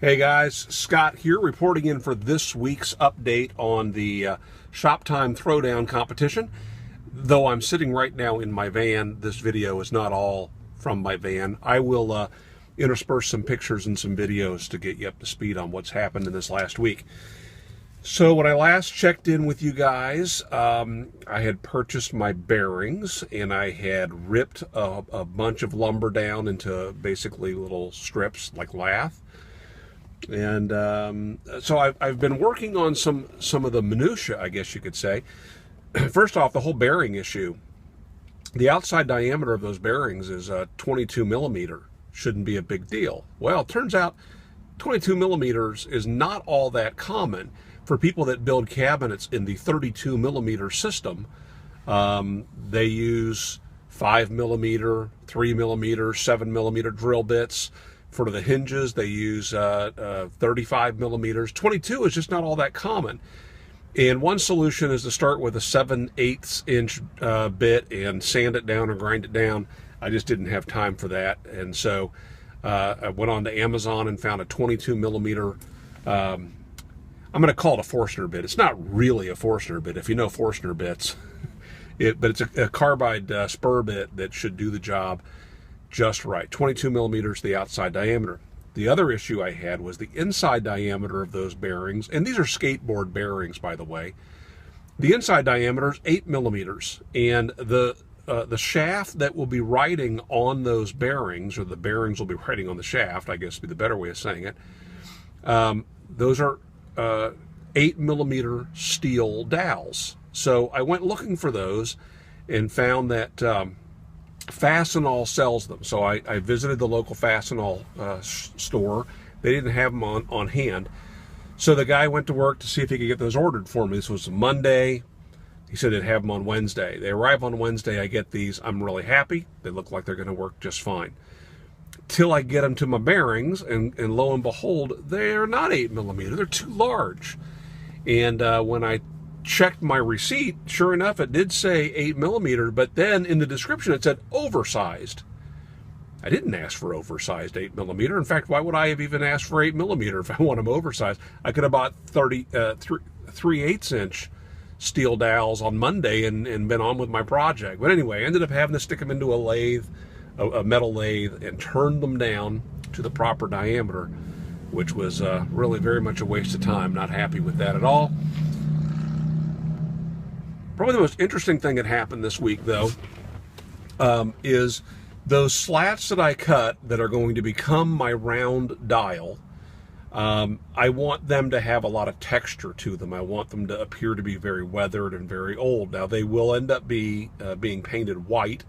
Hey guys, Scott here reporting in for this week's update on the Time Throwdown competition. Though I'm sitting right now in my van, this video is not all from my van. I will intersperse some pictures and some videos to get you up to speed on what's happened in this last week. So when I last checked in with you guys, I had purchased my bearings and I had ripped a bunch of lumber down into basically little strips like lath. And so I've been working on some of the minutia, I guess you could say. First off, the whole bearing issue. The outside diameter of those bearings is 22 millimeter. Shouldn't be a big deal. Well, it turns out 22 millimeters is not all that common. For people that build cabinets in the 32 millimeter system, they use 5 millimeter, 3 millimeter, 7 millimeter drill bits. For the hinges, they use 35 millimeters. 22 is just not all that common. And one solution is to start with a 7/8 inch bit and sand it down or grind it down. I just didn't have time for that. And so I went on to Amazon and found a 22 millimeter, I'm going to call it a Forstner bit. It's not really a Forstner bit, if you know Forstner bits. But it's a carbide spur bit that should do the job just right. 22 millimeters, the outside diameter. The other issue I had was the inside diameter of those bearings, and these are skateboard bearings, by the way. The inside diameter is 8 millimeters, and the shaft that will be riding on those bearings, or the bearings will be riding on the shaft, I guess would be the better way of saying it, those are 8 millimeter steel dowels. So I went looking for those and found that Fastenal sells them. So I visited the local Fastenal store. They didn't have them on hand. So the guy went to work to see if he could get those ordered for me. This was Monday. He said they'd have them on Wednesday. They arrive on Wednesday. I get these. I'm really happy. They look like they're going to work just fine. Till I get them to my bearings, and lo and behold, they're not 8 millimeter. They're too large. And when I checked my receipt, sure enough, it did say 8 millimeter, but then in the description it said oversized. I didn't ask for oversized 8 millimeter. In fact, why would I have even asked for 8 millimeter if I want them oversized? I could have bought 3/8 inch steel dowels on Monday and been on with my project. But anyway, I ended up having to stick them into a lathe, a metal lathe, and turn them down to the proper diameter, which was really very much a waste of time. Not happy with that at all. Probably the most interesting thing that happened this week, though, is those slats that I cut that are going to become my round dial. I want them to have a lot of texture to them. I want them to appear to be very weathered and very old. Now, they will end up being painted white,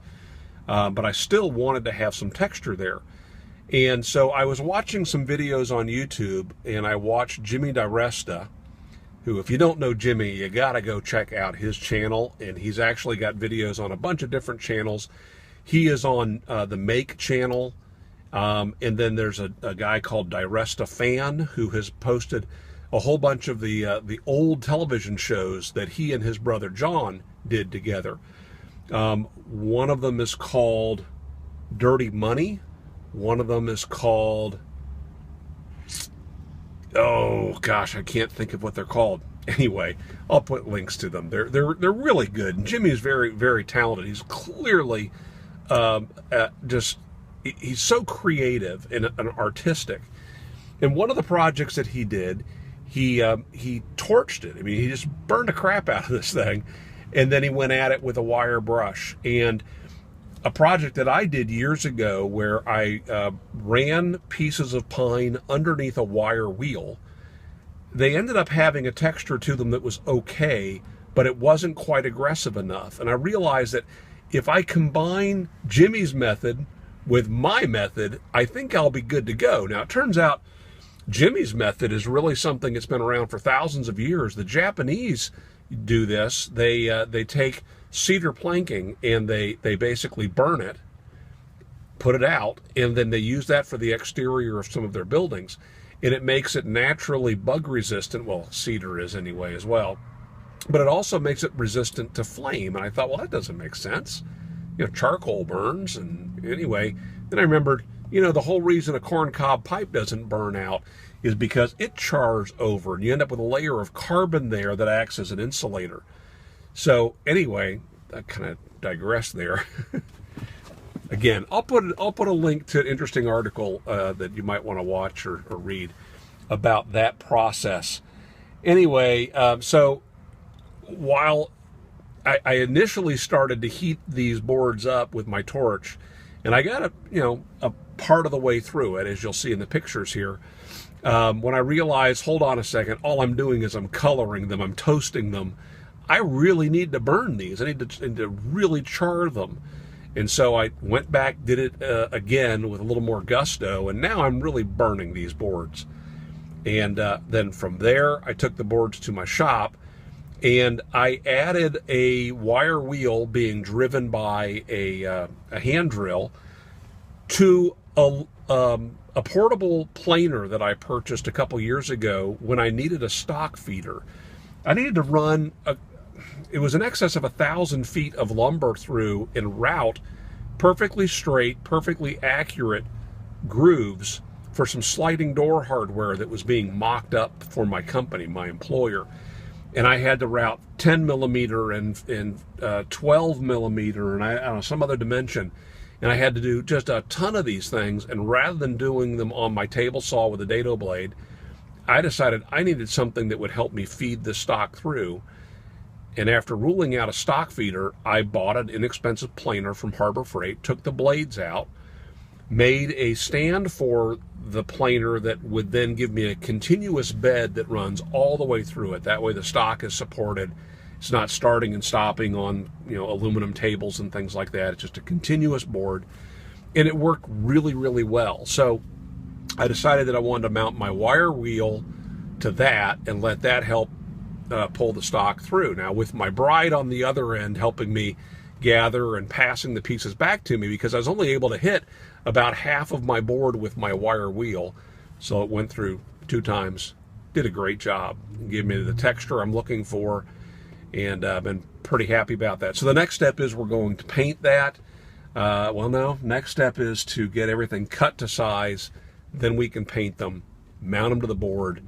but I still wanted to have some texture there. And so I was watching some videos on YouTube, and I watched Jimmy Diresta, who, if you don't know Jimmy, you got to go check out his channel. And he's actually got videos on a bunch of different channels. He is on the Make channel. And then there's a guy called Diresta Fan who has posted a whole bunch of the old television shows that he and his brother John did together. One of them is called Dirty Money. One of them is called, oh gosh, I can't think of what they're called. Anyway, I'll put links to them. They're really good. And Jimmy is very, very talented. He's clearly he's so creative and artistic. And one of the projects that he did, he torched it. I mean, he just burned the crap out of this thing, and then he went at it with a wire brush. And a project that I did years ago where I ran pieces of pine underneath a wire wheel. They ended up having a texture to them that was okay, but it wasn't quite aggressive enough. And I realized that if I combine Jimmy's method with my method, I think I'll be good to go. Now, it turns out Jimmy's method is really something that's been around for thousands of years. The Japanese do this. They take cedar planking and they basically burn it, put it out, and then they use that for the exterior of some of their buildings. And it makes it naturally bug resistant. Well, cedar is anyway as well. But it also makes it resistant to flame. And I thought, well, that doesn't make sense. You know, charcoal burns. And anyway, then I remembered You know, the whole reason a corncob pipe doesn't burn out is because it chars over, and you end up with a layer of carbon there that acts as an insulator. So anyway, I kind of digressed there. Again, I'll put a link to an interesting article that you might want to watch or read about that process. Anyway, so while I initially started to heat these boards up with my torch, and I got a part of the way through it, as you'll see in the pictures here, when I realized, hold on a second, all I'm doing is I'm coloring them, I'm toasting them. I really need to burn these. I need to really char them. And so I went back, did it again with a little more gusto, and now I'm really burning these boards. And then from there, I took the boards to my shop, and I added a wire wheel being driven by a hand drill to a portable planer that I purchased a couple years ago when I needed a stock feeder. I needed to run it was in excess of 1,000 feet of lumber through and route perfectly straight, perfectly accurate grooves for some sliding door hardware that was being mocked up for my company, my employer. And I had to route 10 millimeter and 12 millimeter and I don't know, some other dimension. And I had to do just a ton of these things. And rather than doing them on my table saw with a dado blade, I decided I needed something that would help me feed the stock through. And after ruling out a stock feeder, I bought an inexpensive planer from Harbor Freight, took the blades out, made a stand for the planer that would then give me a continuous bed that runs all the way through it. That way the stock is supported. It's not starting and stopping on, aluminum tables and things like that. It's just a continuous board. And it worked really, really well. So I decided that I wanted to mount my wire wheel to that and let that help pull the stock through. Now, with my bride on the other end helping me gather and passing the pieces back to me, because I was only able to hit about half of my board with my wire wheel. So it went through 2 times, did a great job, gave me the texture I'm looking for, and I've been pretty happy about that. So the next step is we're going to paint that. Next step is to get everything cut to size, then we can paint them, mount them to the board,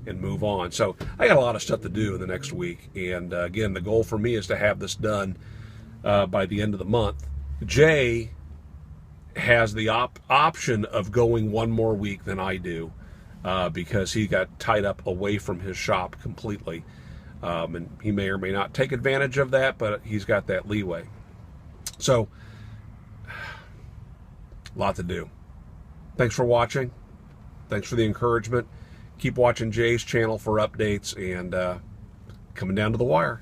and move on. So I got a lot of stuff to do in the next week, and again, the goal for me is to have this done by the end of the month. Jay has the option of going one more week than I do because he got tied up away from his shop completely, and he may or may not take advantage of that, but he's got that leeway. So a lot to do. Thanks for watching. Thanks for the encouragement. Keep watching Jay's channel for updates, and coming down to the wire.